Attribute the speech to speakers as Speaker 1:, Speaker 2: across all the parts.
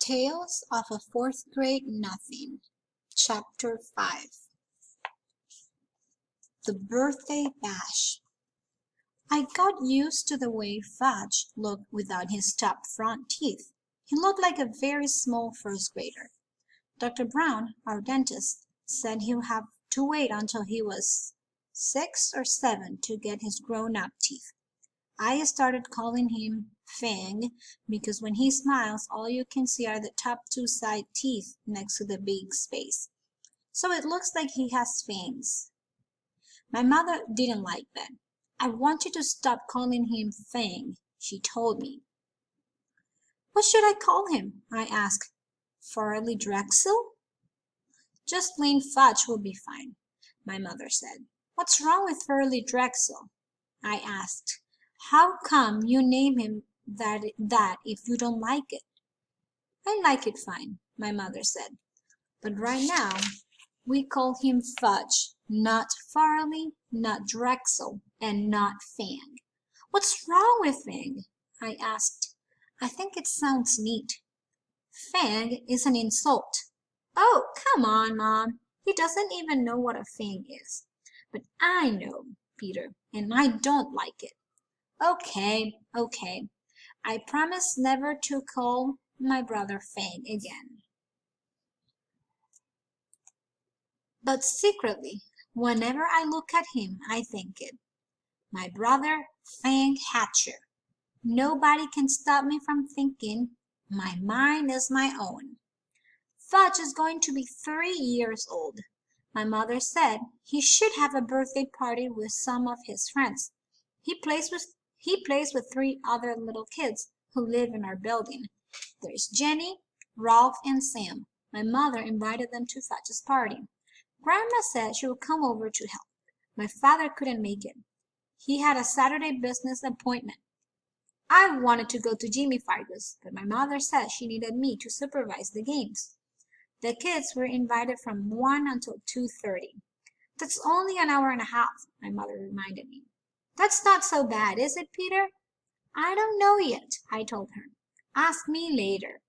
Speaker 1: Tales of a Fourth Grade Nothing, Chapter 5. The Birthday Bash. I got used to the way Fudge looked without his top front teeth. He looked like a very small first grader. Dr. Brown, our dentist, said he would have to wait until he was 6 or 7 to get his grown-up teeth. I started calling him Fang because when he smiles, all you can see are the top 2 side teeth next to the big space. So it looks like he has fangs. My mother didn't like that. I want you to stop calling him Fang, she told me. What should I call him? I asked. Farley Drexel? Just plain Fudge will be fine, my mother said. What's wrong with Farley Drexel? I asked. How come you name him that if you don't like it? I like it fine, my mother said. But right now, we call him Fudge, not Farley, not Drexel, and not Fang. What's wrong with Fang? I asked. I think it sounds neat. Fang is an insult. Oh, come on, Mom. He doesn't even know what a fang is. But I know, Peter, and I don't like it. Okay. I promise never to call my brother Fang again. But secretly, whenever I look at him, I think it. My brother Fang Hatcher. Nobody can stop me from thinking my mind is my own. Fudge is going to be 3 years old. My mother said he should have a birthday party with some of his friends. He plays with 3 other little kids who live in our building. There's Jenny, Ralph, and Sam. My mother invited them to Fudge's party. Grandma said she would come over to help. My father couldn't make it. He had a Saturday business appointment. I wanted to go to Jimmy Fargus, but my mother said she needed me to supervise the games. The kids were invited from 1 until 2:30. That's only an hour and a half, my mother reminded me. That's not so bad, is it, Peter? I don't know yet, I told her. Ask me later.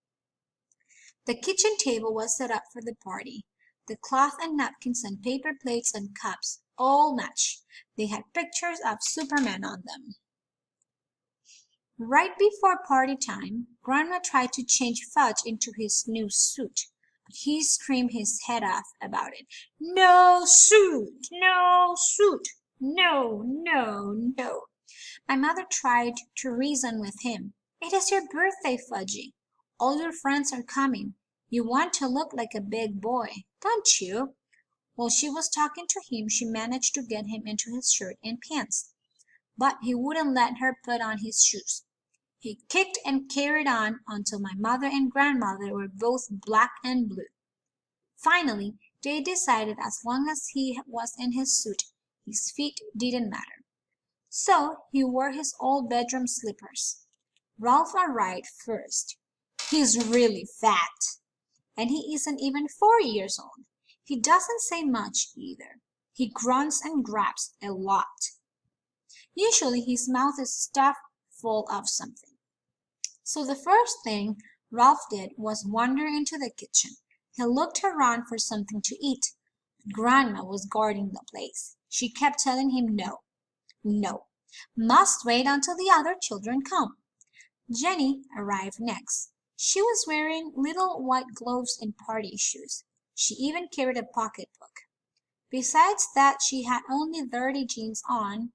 Speaker 1: The kitchen table was set up for the party. The cloth and napkins and paper plates and cups all matched. They had pictures of Superman on them. Right before party time, Grandma tried to change Fudge into his new suit, but he screamed his head off about it. No suit! No suit! No. My mother tried to reason with him. It is your birthday, Fudgy. All your friends are coming. You want to look like a big boy, don't you? While she was talking to him, she managed to get him into his shirt and pants, but he wouldn't let her put on his shoes. He kicked and carried on until my mother and grandmother were both black and blue. Finally, they decided as long as he was in his suit, his feet didn't matter. So he wore his old bedroom slippers. Ralph arrived first. He's really fat, and he isn't even 4 years old. He doesn't say much either. He grunts and grabs a lot. Usually his mouth is stuffed full of something. So the first thing Ralph did was wander into the kitchen. He looked around for something to eat. Grandma was guarding the place. She kept telling him no, must wait until the other children come. Jenny arrived next. She was wearing little white gloves and party shoes. She even carried a pocketbook. Besides that, she had only dirty jeans on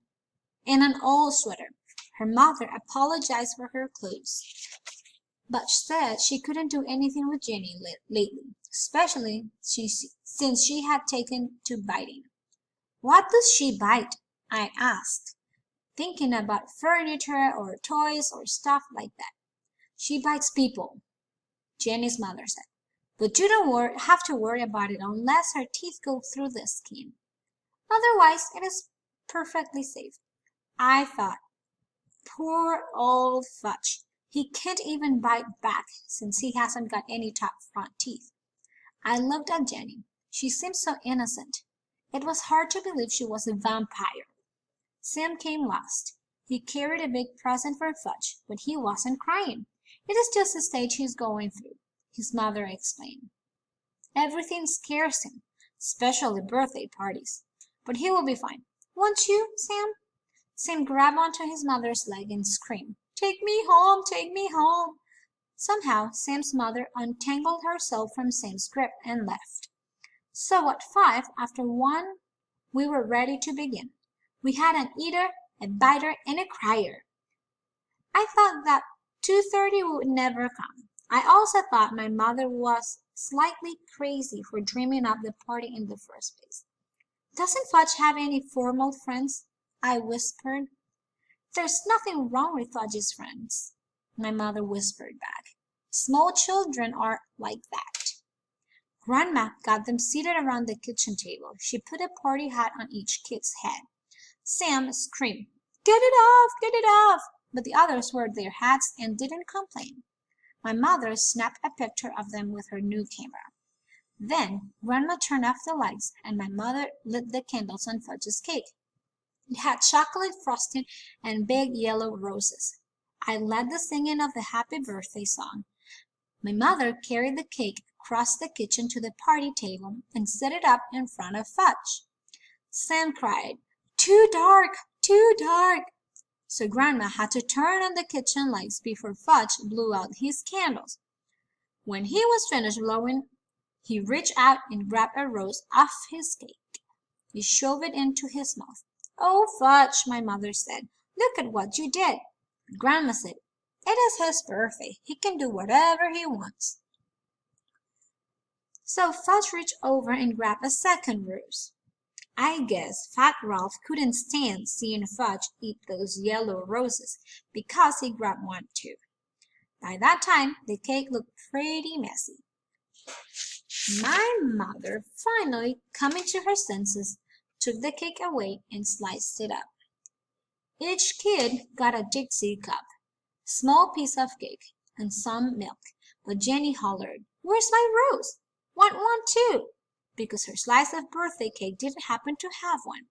Speaker 1: and an old sweater. Her mother apologized for her clothes, but said she couldn't do anything with Jenny lately, especially since she had taken to biting. What does she bite? I asked, thinking about furniture or toys or stuff like that. She bites people, Jenny's mother said, but you don't have to worry about it unless her teeth go through the skin. Otherwise, it is perfectly safe. I thought, poor old Fudge. He can't even bite back since he hasn't got any top front teeth. I looked at Jenny. She seemed so innocent. It was hard to believe she was a vampire. Sam came last. He carried a big present for Fudge, but he wasn't crying. It is just a stage he's going through. his mother explained. Everything scares him, especially birthday parties. But he will be fine. Won't you, Sam? Sam grabbed onto his mother's leg and screamed, "Take me home! Take me home!" Somehow, Sam's mother untangled herself from Sam's grip and left. So at 5 after 1, we were ready to begin. We had an eater, a biter, and a crier. I thought that 2:30 would never come. I also thought my mother was slightly crazy for dreaming up the party in the first place. "Doesn't Fudge have any formal friends?" I whispered. "There's nothing wrong with Fudge's friends," my mother whispered back. "Small children are like that." Grandma got them seated around the kitchen table. She put a party hat on each kid's head. Sam screamed, "Get it off! Get it off!" But the others wore their hats and didn't complain. My mother snapped a picture of them with her new camera. Then Grandma turned off the lights and my mother lit the candles on Fudge's cake. It had chocolate frosting and big yellow roses. I led the singing of the happy birthday song. My mother carried the cake across the kitchen to the party table and set it up in front of Fudge. Sam cried, "Too dark! Too dark!" So Grandma had to turn on the kitchen lights before Fudge blew out his candles. When he was finished blowing, he reached out and grabbed a rose off his cake. He shoved it into his mouth. "Oh, Fudge," my mother said, "look at what you did." But Grandma said, "It is his birthday. He can do whatever he wants." So Fudge reached over and grabbed a second rose. I guess Fat Ralph couldn't stand seeing Fudge eat those yellow roses, because he grabbed one too. By that time, the cake looked pretty messy. My mother, finally coming to her senses, took the cake away and sliced it up. Each kid got a Dixie cup, a small piece of cake, and some milk, but Jenny hollered, "Where's my rose? Want one too," because her slice of birthday cake didn't happen to have one.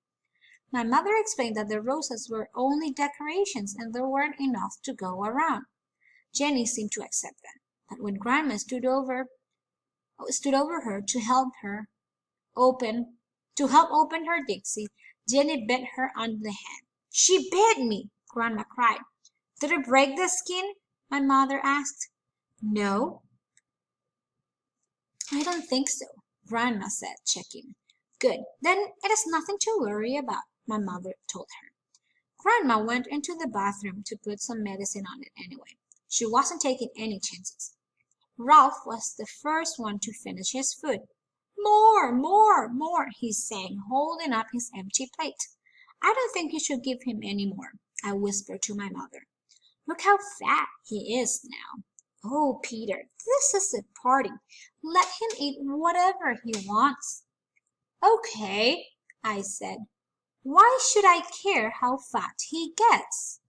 Speaker 1: My mother explained that the roses were only decorations and there weren't enough to go around. Jenny seemed to accept that, but when Grandma stood over her to help open her Dixie, Jenny bit her on the hand. "She bit me!" Grandma cried. "Did it break the skin?" my mother asked. "No, I don't think so," Grandma said, checking. "Good, then it is nothing to worry about," my mother told her. Grandma went into the bathroom to put some medicine on it anyway. She wasn't taking any chances. Ralph was the first one to finish his food. "More, more, more," he sang, holding up his empty plate. "I don't think you should give him any more," I whispered to my mother. "Look how fat he is now." "Oh, Peter, this is a party. Let him eat whatever he wants." "Okay," I said. "Why should I care how fat he gets?"